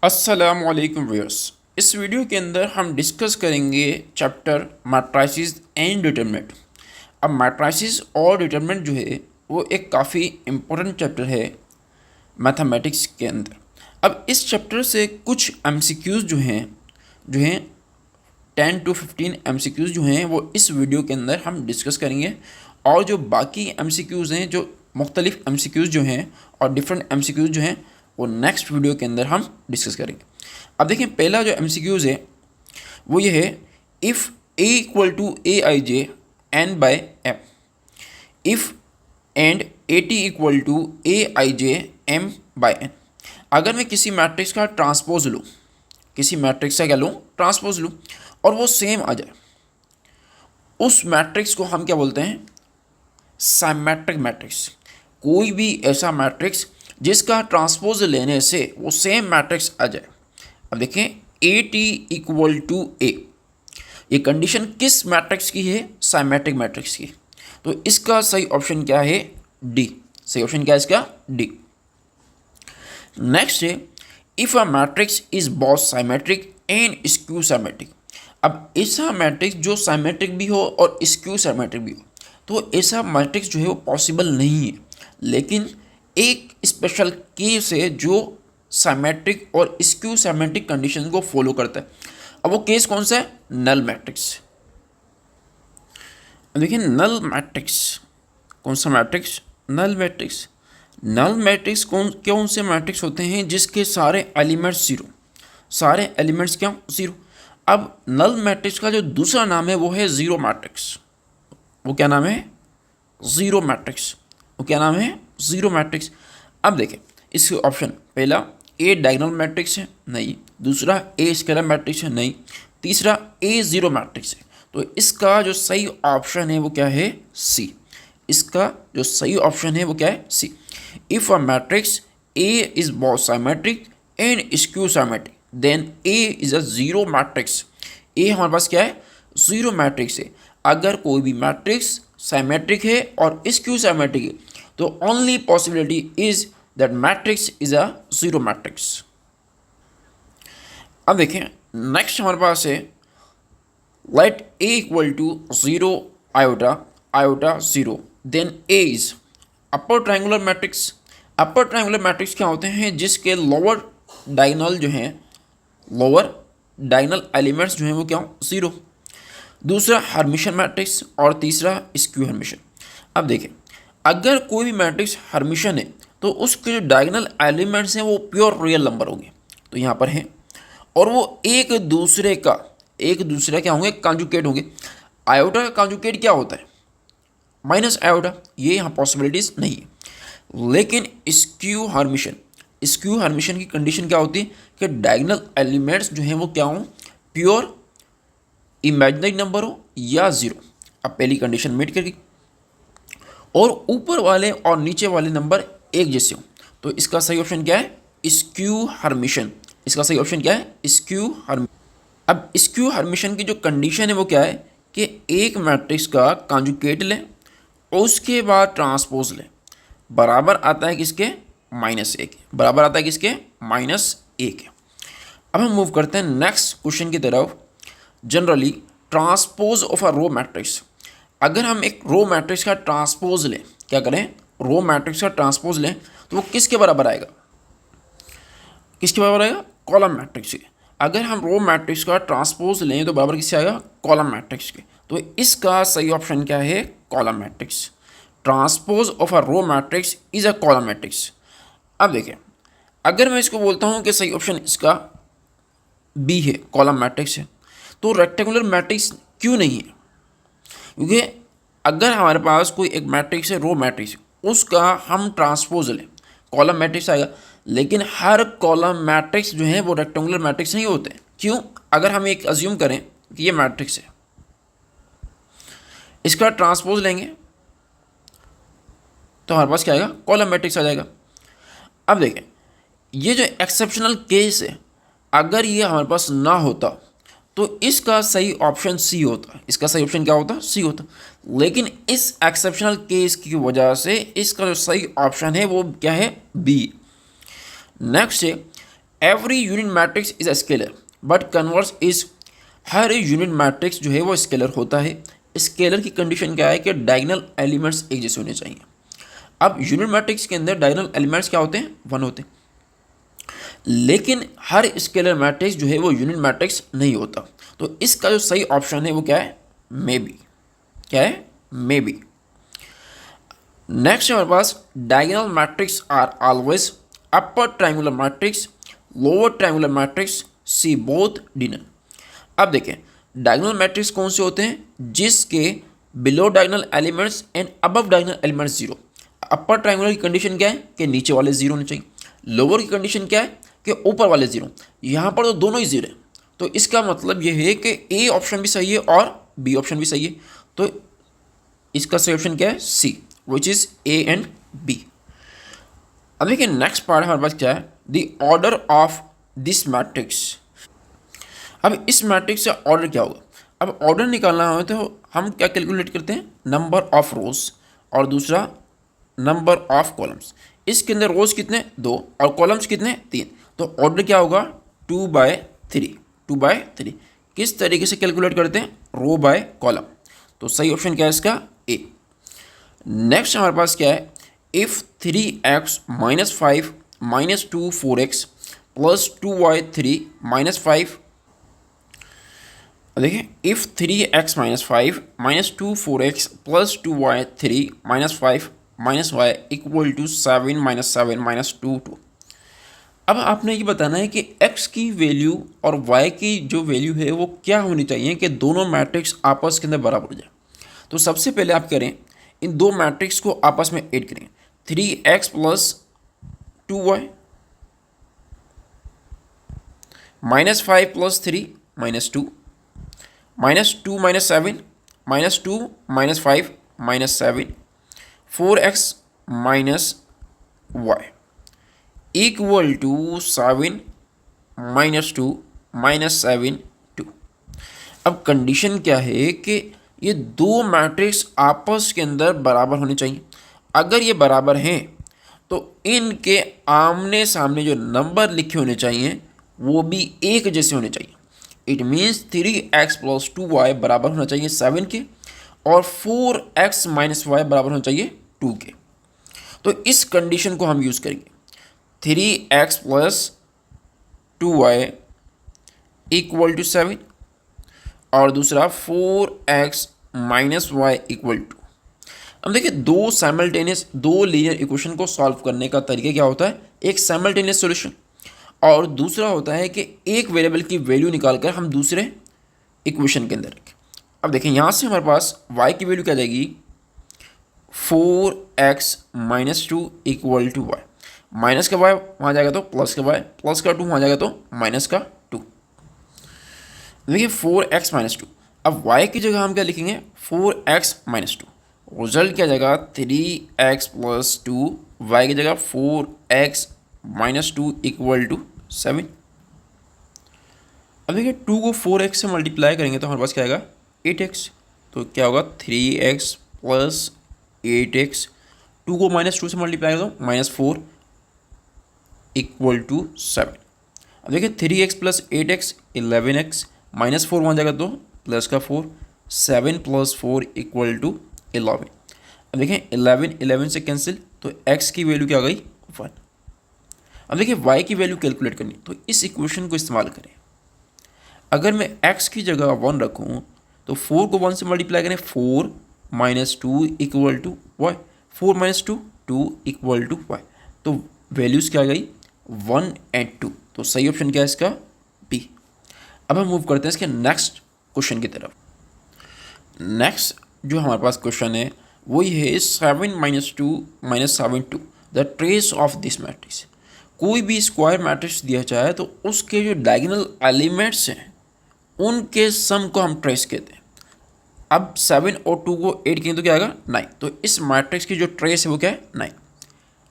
अस्सलामुअलैकुम व्यूअर्स। इस वीडियो के अंदर हम डिस्कस करेंगे चैप्टर मैट्रिसेस एंड डिटरमिनेंट। अब मैट्रिसेस और डिटरमिनेंट जो है वो एक काफ़ी इम्पोर्टेंट चैप्टर है मैथमेटिक्स के अंदर। अब इस चैप्टर से कुछ एमसीक्यूज़ जो हैं 10 to 15 एमसीक्यूज़ जो हैं वो इस वीडियो के अंदर हम डिस्कस करेंगे, और जो बाकी एमसीक्यूज़ हैं, जो मुख्तलिफ एमसीक्यूज़ जो हैं और डिफरेंट एमसीक्यूज़ जो हैं वो नेक्स्ट वीडियो के अंदर हम डिस्कस करेंगे। अब देखें, पहला जो एमसीक्यूज़ है वो ये है, if A equal to A I J N by M, if and A T equal to A I J M by N. अगर मैं किसी मैट्रिक्स का ट्रांसपोज लूँ, किसी मैट्रिक्स का क्या लूँ, ट्रांसपोज लूँ, और वो सेम आ जाए, उस मैट्रिक्स को हम क्या बोलते हैं, सिमेट्रिक मैट्रिक्स। कोई भी ऐसा मैट्रिक्स जिसका ट्रांसपोज लेने से वो सेम मैट्रिक्स आ जाए। अब देखें, ए टी इक्वल टू ए, ये कंडीशन किस मैट्रिक्स की है, सिमेट्रिक मैट्रिक्स की। तो इसका सही ऑप्शन क्या है, डी। सही ऑप्शन क्या है इसका, डी। नेक्स्ट है, if a matrix is both symmetric and skew symmetric. अब ऐसा मैट्रिक्स जो सिमेट्रिक भी हो और स्क्यू सिमेट्रिक भी हो, तो ऐसा मैट्रिक्स जो है वो पॉसिबल नहीं है। लेकिन एक स्पेशल केस है जो सिमेट्रिक और स्क्यू सिमेट्रिक कंडीशन को फॉलो करता है। अब वो केस कौन सा है, नल मैट्रिक्स। देखिए, नल मैट्रिक्स, कौन सा matrix, null matrix. Null matrix कौन से मैट्रिक्स होते हैं जिसके सारे एलिमेंट्स जीरो, सारे एलिमेंट्स क्या, जीरो। अब नल मैट्रिक्स का जो दूसरा नाम है वो है जीरो मैट्रिक्स। वो क्या नाम है, जीरो मैट्रिक्स। वो क्या नाम है, जीरो मैट्रिक्स। अब देखें, इसके ऑप्शन, पहला ए डायगोनल मैट्रिक्स है, नहीं। दूसरा ए स्केलर मैट्रिक्स है, नहीं। तीसरा ए जीरो मैट्रिक्स है। तो इसका जो सही ऑप्शन है वो क्या है, सी। इसका जो सही ऑप्शन है वो क्या है, C. If a matrix A is both symmetric and skew symmetric then A is a zero matrix. A हमारे पास क्या है, जीरो मैट्रिक्स है। अगर कोई भी मैट्रिक्स सिमेट्रिक है और स्क्यू सिमेट्रिक है, तो only possibility is that matrix is a zero matrix. अब देखें, नेक्स्ट हमारे पास है, let A equal to zero iota, iota zero, then A is upper triangular matrix. Upper triangular matrix क्या होते हैं, जिसके लोअर डायगोनल जो हैं, लोअर डायगोनल एलिमेंट्स जो हैं वो क्या हो, जीरो। दूसरा हर्मिशन मैट्रिक्स, और तीसरा स्क्यू हर्मिशन। अब देखें, अगर कोई भी मैट्रिक्स हर्मिशन है तो उसके जो डायगोनल एलिमेंट्स हैं वो प्योर रियल नंबर होंगे, तो यहाँ पर हैं, और वो एक दूसरे क्या होंगे, कॉन्जुगेट होंगे। आयोटा का कॉन्जुगेट क्या होता है, माइनस आयोटा, ये यहाँ पॉसिबिलिटीज नहीं है। लेकिन स्क्यू हर्मिशन की कंडीशन क्या होती है कि डायगोनल एलिमेंट्स जो हैं वो क्या हों, प्योर इमेजिनरी नंबर हो या जीरो। अब पहली कंडीशन मीट करके, और ऊपर वाले और नीचे वाले नंबर एक जैसे हो, तो इसका सही ऑप्शन क्या है, स्क्यू हर्मिशन। इसका सही ऑप्शन क्या है, स्क्यू हर्मिशन। अब स्क्यू हर्मिशन की जो कंडीशन है वो क्या है कि एक मैट्रिक्स का कॉन्जुगेट लें और उसके बाद ट्रांसपोज लें, बराबर आता है किसके, -1, बराबर आता है किसके, -1। अब हम मूव करते हैं नेक्स्ट क्वेश्चन की तरफ। Generally transpose of a row matrix, अगर हम एक रो मैट्रिक्स का ट्रांसपोज लें, क्या करें, रो मैट्रिक्स का ट्रांसपोज लें, तो वो किसके बराबर आएगा, किसके बराबर आएगा, कॉलम मैट्रिक्स के। अगर हम रो मैट्रिक्स का ट्रांसपोज लें तो बराबर किससे आएगा, कॉलम मैट्रिक्स के। तो इसका सही ऑप्शन क्या है, column matrix. Transpose of a row matrix is a column matrix. अब देखें, अगर मैं इसको बोलता हूँ कि सही ऑप्शन इसका बी है, कॉलम मैट्रिक्स है, तो रेक्टेंगुलर मैट्रिक्स क्यों नहीं है, क्योंकि अगर हमारे पास कोई एक मैट्रिक्स है, रो मैट्रिक्स, उसका हम ट्रांसपोज लें, कॉलम मैट्रिक्स आएगा। लेकिन हर कॉलम मैट्रिक्स जो है वो रेक्टेंगुलर मैट्रिक्स नहीं होते। क्यों, अगर हम एक अज्यूम करें कि ये मैट्रिक्स है, इसका ट्रांसपोज लेंगे तो हमारे पास क्या आएगा, कॉलम मैट्रिक्स आ जाएगा। अब देखें, ये जो एक्सेप्शनल केस है, अगर ये हमारे पास ना होता तो इसका सही ऑप्शन सी होता। इसका सही ऑप्शन क्या होता, सी होता। लेकिन इस एक्सेप्शनल केस की वजह से इसका जो सही ऑप्शन है वो क्या है, बी। नेक्स्ट है, every unit matrix is a scalar but converse is, her unit matrix जो है वो स्केलर होता है। स्केलर की कंडीशन क्या है कि डायगोनल एलिमेंट्स एक जैसे होने चाहिए। अब यूनिट मैट्रिक्स के अंदर डायगोनल एलिमेंट्स क्या होते हैं, 1 होते हैं, लेकिन हर स्केलर मैट्रिक्स जो है वो यूनिट मैट्रिक्स नहीं होता। तो इसका जो सही ऑप्शन है वो क्या है, मे बी। क्या है, मे बी। नेक्स्ट हमारे पास diagonal matrix are always upper triangular matrix, lower triangular matrix, C both dinner. अब देखें डायगोनल मैट्रिक्स कौन से होते हैं, जिसके below diagonal elements and above diagonal elements zero. Upper triangular की कंडीशन क्या है कि नीचे वाले जीरो होने चाहिए, लोअर की कंडीशन क्या है कि ऊपर वाले जीरो। यहाँ पर तो दोनों ही जीरो है, तो इसका मतलब ये है कि ए ऑप्शन भी सही है और बी ऑप्शन भी सही है। तो इसका सही ऑप्शन क्या है, C, which is A and B. अब देखिए नेक्स्ट पार्ट हमारे पास क्या है, the order of this matrix. अब इस मैट्रिक्स का ऑर्डर क्या होगा, अब ऑर्डर निकालना हो तो हम क्या कैलकुलेट करते हैं, नंबर ऑफ रोज और दूसरा नंबर ऑफ कॉलम्स। इसके अंदर रोज कितने, 2 और कॉलम्स कितने, 3। तो ऑर्डर क्या होगा, 2/3, 2/3। किस तरीके से कैलकुलेट करते हैं, रो बाय कॉलम। तो सही ऑप्शन क्या है इसका, ए। नेक्स्ट हमारे पास क्या है, if 3x - 5 - 2 4x plus 2y 3 - 5। देखिए if 3x - 5 - 2 4x plus 2y 3 - 5 - y equal to 7 - 7 - 2 2। अब आपने ये बताना है कि x की वैल्यू और y की जो वैल्यू है वो क्या होनी चाहिए कि दोनों मैट्रिक्स आपस के अंदर बराबर हो जाए। तो सबसे पहले आप करें, इन दो मैट्रिक्स को आपस में ऐड करें, 3x plus 2y -5 plus 3 -2 -2 -7 -2 -5 -7 4x -y equal to 7 -2 -7 2। अब कंडीशन क्या है कि ये दो मैट्रिक्स आपस के अंदर बराबर होने चाहिए। अगर ये बराबर हैं तो इनके आमने सामने जो नंबर लिखे होने चाहिए वो भी एक जैसे होने चाहिए। It means 3x plus 2y बराबर होना चाहिए 7 के और 4x माइनस वाई बराबर होना चाहिए 2 के। तो इस कंडीशन को हम यूज़ करेंगे, 3x plus 2y equal to 7 और दूसरा 4x minus Y equal to. अब देखिए दो साइमल्टेनियस, दो लीनियर इक्वेशन को सॉल्व करने का तरीका क्या होता है, एक साइमल्टेनियस सॉल्यूशन और दूसरा होता है कि एक वेरिएबल की वैल्यू निकालकर हम दूसरे इक्वेशन के अंदर रखें। अब देखिए यहाँ से हमारे पास y की वैल्यू क्या जाएगी, 4x minus 2 equal to Y. Minus का y वहाँ जाएगा तो प्लस का y, प्लस का 2 वहाँ जाएगा तो माइनस का 2। देखिए 4x माइनस 2, अब y की जगह हम क्या लिखेंगे, 4x माइनस 2। रिजल्ट क्या जाएगा, 3x प्लस 2, y की जगह 4x माइनस 2 इक्वल टू 7। अब देखिए 2 को 4x से मल्टीप्लाई करेंगे तो हमारे पास क्या आएगा, 8x। तो क्या होगा, 3x प्लस 8x। 2 को -2 से मल्टीप्लाई कर दो, -4 इक्वल टू 7। अब देखिए 3x प्लस 8x 11x, -4 वहाँ जाएगा तो प्लस का 4, 7 प्लस 4 इक्वल टू 11। अब देखें 11 11 से कैंसिल तो x की वैल्यू क्या आ गई, 1। अब देखिए y की वैल्यू कैलकुलेट करनी, तो इस इक्वेशन को इस्तेमाल करें। अगर मैं x की जगह 1 रखूँ तो 4 को 1 से मल्टीप्लाई करें, 4 minus 2 equal to Y, 4 minus 2 2 equal to Y. तो वैल्यूज़ क्या आ गई, 1 एंड 2। तो सही ऑप्शन क्या है इसका, बी। अब हम मूव करते हैं इसके नेक्स्ट क्वेश्चन की तरफ। नेक्स्ट जो हमारे पास क्वेश्चन है वो ये है 7 - 2 - 7 2 the trace of this matrix. कोई भी स्क्वायर मैट्रिक्स दिया जाए तो उसके जो डायगोनल एलिमेंट्स हैं उनके सम को हम ट्रेस कहते हैं। अब 7 और 2 को ऐड किए तो क्या आएगा, 9। तो इस मैट्रिक्स की जो ट्रेस है वो क्या है, 9।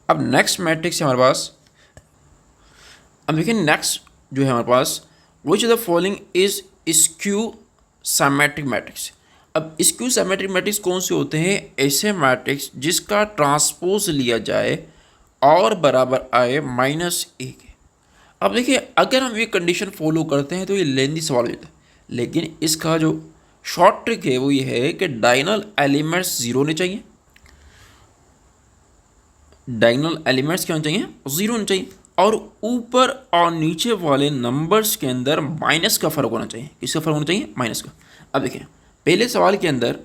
अब नेक्स्ट मैट्रिक्स है हमारे पास। अब देखिए नेक्स्ट जो है हमारे पास, which the following is skew symmetric matrix. अब स्क्यू सिमेट्रिक मैट्रिक्स कौन से होते हैं, ऐसे मैट्रिक्स जिसका ट्रांसपोज लिया जाए और बराबर आए -a के। अब देखिए अगर हम ये कंडीशन फॉलो करते हैं तो ये लेंदी सवाल हो जाता है, लेकिन इसका जो शॉर्ट ट्रिक है वो ये है कि डायगोनल एलिमेंट्स जीरो होने चाहिए। डायगोनल एलिमेंट्स क्या होने चाहिए? जीरो होने चाहिए। और ऊपर और नीचे वाले नंबर्स के अंदर माइनस का फर्क होना चाहिए। किसका फर्क होना चाहिए? माइनस का। अब देखिए पहले सवाल के अंदर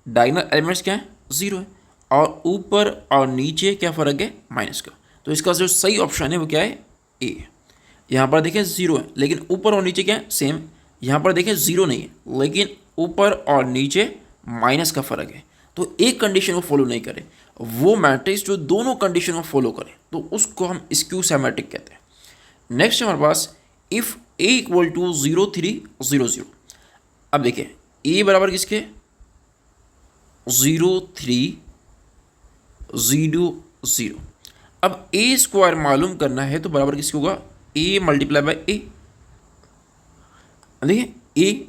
डायगोनल एलिमेंट्स क्या है? जीरो है। और ऊपर और नीचे क्या फ़र्क है? माइनस का। तो इसका जो सही ऑप्शन है वो क्या है? ए। यहाँ पर देखें जीरो है, लेकिन ऊपर और नीचे क्या है? सेम। यहाँ पर देखें जीरो नहीं है, लेकिन ऊपर और नीचे माइनस का फ़र्क है। तो एक कंडीशन को फॉलो नहीं करे, वो मैट्रिक्स जो दोनों कंडीशन को फॉलो करे तो उसको हम स्क्यू सिमेट्रिक कहते हैं। नेक्स्ट हमारे पास इफ़ ए इक्वल टू 0 3 0 0। अब देखिए ए बराबर किसके? 0 3 0 0। अब ए स्क्वायर मालूम करना है तो बराबर किसके होगा? ए मल्टीप्लाई बाय ए। देखिए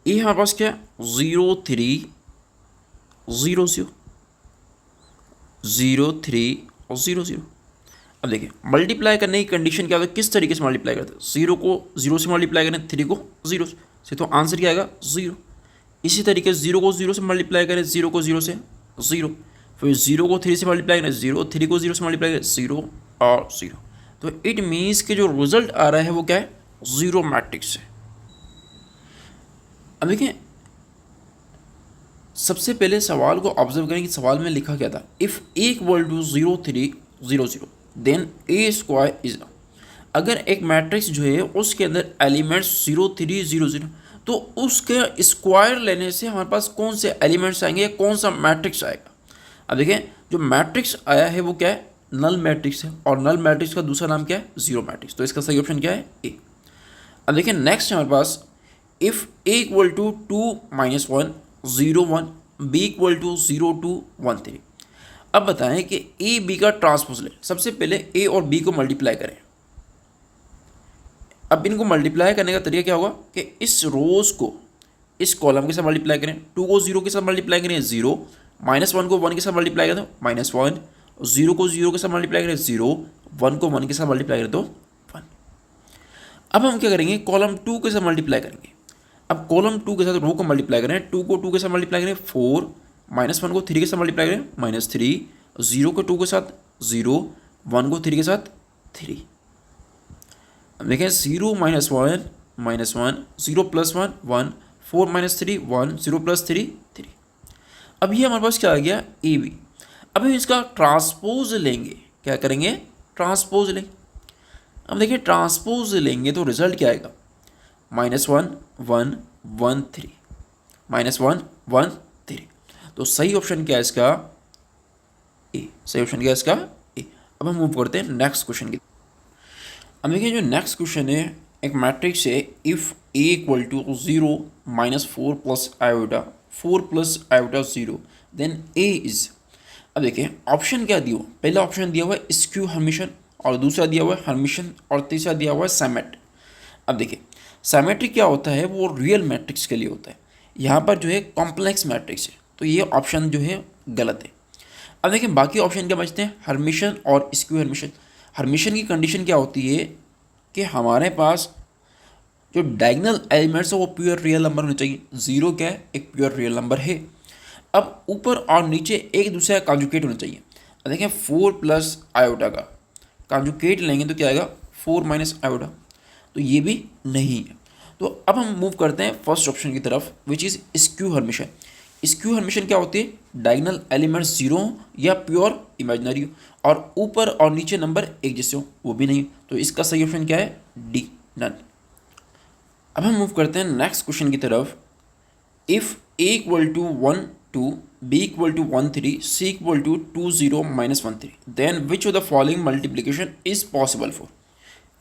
ए हमारे पास क्या? 0 3 0 0 0 3 और 0 0। अब देखिए मल्टीप्लाई करने की कंडीशन क्या होता है? किस तरीके से मल्टीप्लाई करते हैं? 0 को 0 से मल्टीप्लाई करें, 3 को 0 से, तो आंसर क्या आएगा? 0। इसी तरीके से 0 को 0 से मल्टीप्लाई करें, 0 को 0 से 0, फिर 0 को 3 से मल्टीप्लाई करें 0, 3 को 0 से मल्टीप्लाई करें 0 और 0। तो इट मीन्स कि जो रिजल्ट आ रहा है वो क्या है? जीरो मैट्रिक्स है। अब देखिए सबसे पहले सवाल को ऑब्जर्व करें कि सवाल में लिखा क्या था? If A equal to 0 3 0 0 then A square is. अगर एक मैट्रिक्स जो है उसके अंदर एलिमेंट्स 0 3 0 0, तो उसके स्क्वायर लेने से हमारे पास कौन से एलिमेंट्स आएंगे, कौन सा मैट्रिक्स आएगा? अब देखें जो मैट्रिक्स आया है वो क्या है? नल मैट्रिक्स है। और नल मैट्रिक्स का दूसरा नाम क्या है? Zero matrix. तो इसका सही ऑप्शन क्या है? ए। अब देखिए नेक्स्ट हमारे पास if A equal to 2 -1 0 1 B equal to 0 2 1 3। अब बताएं कि ए बी का ट्रांसपोज ले। सबसे पहले ए और बी को मल्टीप्लाई करें। अब इनको मल्टीप्लाई करने का तरीका क्या होगा कि इस रोज को इस कॉलम के साथ मल्टीप्लाई करें, 2 को 0 के साथ मल्टीप्लाई करें 0, -1 को 1 के साथ मल्टीप्लाई करें तो -1, 0 को 0 के साथ मल्टीप्लाई करें 0, 1 को 1 के साथ मल्टीप्लाई करें तो 1। अब हम क्या करेंगे? कॉलम 2 के साथ मल्टीप्लाई करेंगे। अब कॉलम 2 के साथ रो को मल्टीप्लाई करें, 2 को 2 के साथ मल्टीप्लाई करें 4, -1 को 3 के साथ मल्टीप्लाई करें -3, 0 को 2 के साथ 0, 1 को 3 के साथ 3। अब देखें 0 -1 -1, 0 + 1 1, 4 - 3 1, 0 + 3 3। अब ये हमारे पास क्या आ गया? A B. अब हम इसका ट्रांसपोज लेंगे। क्या करेंगे? ट्रांसपोज लेंगे। अब देखिए ट्रांसपोज लेंगे तो रिजल्ट क्या आएगा? -1 1 1 3, -1 1 3। तो सही ऑप्शन क्या है इसका? ए। सही ऑप्शन क्या है इसका? ए। अब हम मूव करते हैं नेक्स्ट क्वेश्चन की। अब देखिए जो नेक्स्ट क्वेश्चन है, एक मैट्रिक्स है if A equal to 0 -4 + iota 4 + iota 0 then A is. अब देखिए ऑप्शन क्या दिया हुआ? पहला ऑप्शन दिया हुआ है स्क्यू हर्मिशन, और दूसरा दिया हुआ है हर्मिशन, और तीसरा दिया हुआ है सिमेट। अब देखिए सिमेट्रिक क्या होता है? वो रियल मैट्रिक्स के लिए होता है। यहाँ पर जो है कॉम्प्लेक्स मैट्रिक्स है, तो ये ऑप्शन जो है गलत है। अब देखिए बाकी ऑप्शन क्या बचते हैं? हर्मिशन और स्क्यू हर्मिशन। हर्मिशन की कंडीशन क्या होती है कि हमारे पास जो डायगोनल एलिमेंट्स है वो प्योर रियल नंबर होने चाहिए। 0 क्या है? एक प्योर रियल नंबर है। अब ऊपर और नीचे एक दूसरे का कॉन्जुगेट होना चाहिए। अब देखें 4 + आयोटा का कॉन्जुगेट लेंगे तो क्या आएगा? 4 - आयोटा। तो ये भी नहीं है। तो अब हम मूव करते हैं फर्स्ट ऑप्शन की तरफ, which is skew Hermitian. Skew Hermitian क्या होती है? डायगोनल एलिमेंट्स 0 या प्योर इमेजिनरी हो, और ऊपर और नीचे नंबर एक जैसे हो, वो भी नहीं। तो इसका सही ऑप्शन क्या है? D, none. अब हम मूव करते हैं नेक्स्ट क्वेश्चन की तरफ। If A equal to 1 2, B equal to 1 3, C equal to 2 0 -1 3 then which of the following multiplication is possible for.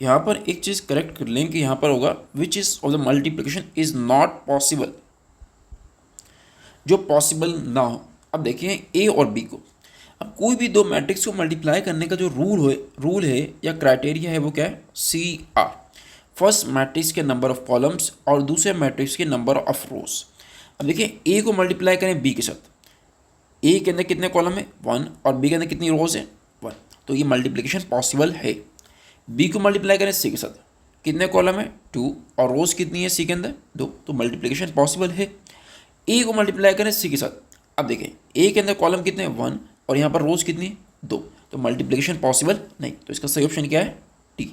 यहाँ पर एक चीज़ करेक्ट कर लें कि यहाँ पर होगा which is of the multiplication is not possible, जो पॉसिबल ना हो। अब देखिए ए और बी को, अब कोई भी दो मैट्रिक्स को मल्टीप्लाई करने का जो रूल है या क्राइटेरिया है वो क्या है? CR। फर्स्ट मैट्रिक्स के नंबर ऑफ कॉलम्स और दूसरे मैट्रिक्स के नंबर ऑफ रोज। अब देखिए ए को मल्टीप्लाई करें बी के साथ, ए के अंदर कितने कॉलम है? 1, और बी के अंदर कितनी रोज है? 1। तो ये मल्टीप्लिकेशन पॉसिबल है। बी को मल्टीप्लाई करें सी के साथ, कितने कॉलम है 2 और रोज कितनी है सी के अंदर 2, तो मल्टीप्लिकेशन पॉसिबल है। ए को मल्टीप्लाई करें सी के साथ, अब देखें ए के अंदर कॉलम कितने हैं 1 और यहाँ पर रोज कितनी है 2, तो मल्टीप्लिकेशन पॉसिबल नहीं, तो इसका सही ऑप्शन क्या है डी।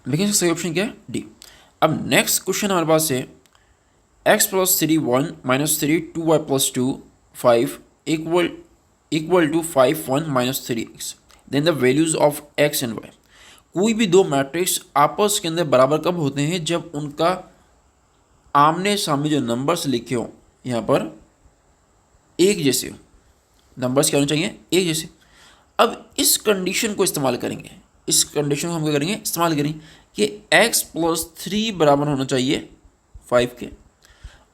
लेकिन इसका सही ऑप्शन क्या है डी। अब नेक्स्ट क्वेश्चन हमारे पास है x plus 3 1 minus 3 2y plus 2 5 equal to 5 1 minus 3x, then the values of x and y। कोई भी दो मैट्रिक्स आपस के अंदर बराबर कब होते हैं, जब उनका आमने सामने जो नंबर्स लिखे हो यहाँ पर एक जैसे हो, नंबर्स क्या होने चाहिए एक जैसे। अब इस कंडीशन को इस्तेमाल करेंगे, इस कंडीशन को हम क्या करेंगे इस्तेमाल करेंगे कि x प्लस 3 बराबर होना चाहिए 5 के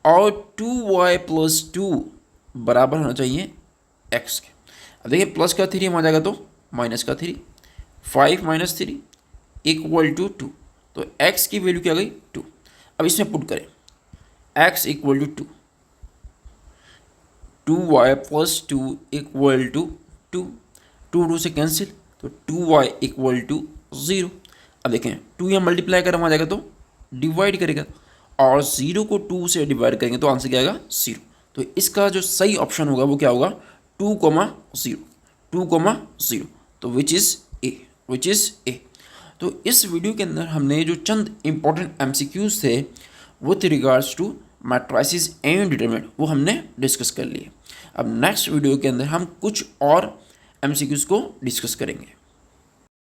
और 2y प्लस 2 बराबर होना चाहिए x के। अब देखिए प्लस का 3 आ जाएगा तो माइनस का 3, 5 माइनस 3 इक्वल टू 2, तो x की वैल्यू क्या गई 2। अब इसमें पुट करें x equal to 2y plus 2 equal to 2, 2 से कैंसिल, तो 2y इक्वल टू 0। अब देखें 2 यहाँ मल्टीप्लाई कर आ जाएगा तो डिवाइड करेगा और 0 को 2 से डिवाइड करेंगे तो आंसर क्या आएगा 0। तो इसका जो सही ऑप्शन होगा वो क्या होगा 2,0, 2,0, तो विच इज़ ए। तो इस वीडियो के अंदर हमने जो चंद इंपॉर्टेंट MCQs थे with regards to matrices and determinant वो हमने डिस्कस कर लिए। अब नेक्स्ट वीडियो के अंदर हम कुछ और MCQs को डिस्कस करेंगे।